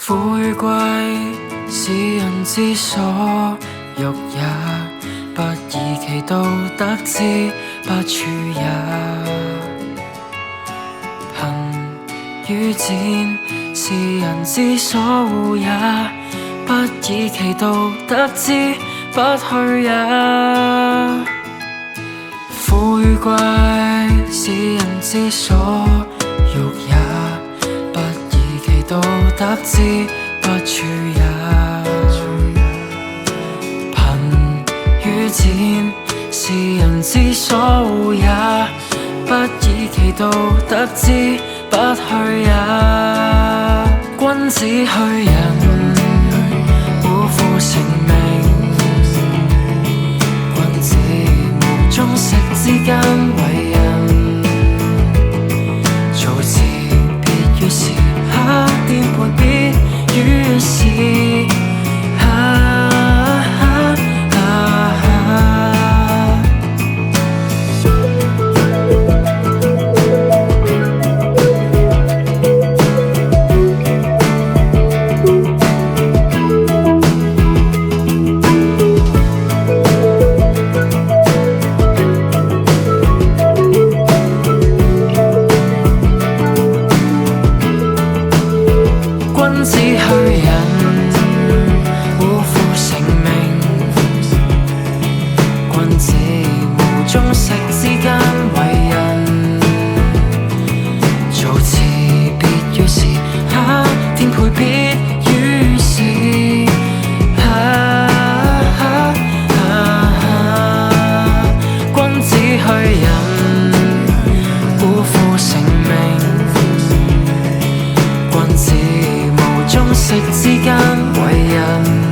富貴是人之所欲也，不以其道得之不處也。貧與賤是人之所惡也，不以其道得之不去也。富與貴是人之所欲也，不以其道得之不處也。貧與賤是人之所惡也，不以其道得之不去也。君子去仁，惡婦成名。君子無中食之間為人，造詞別於時，顛沛別於時。君子去仁，惡婦成名。君子無中食之間為人，造詞別於時，顛沛別於時。君子去仁，惡婦成名。君子無中食之間為人。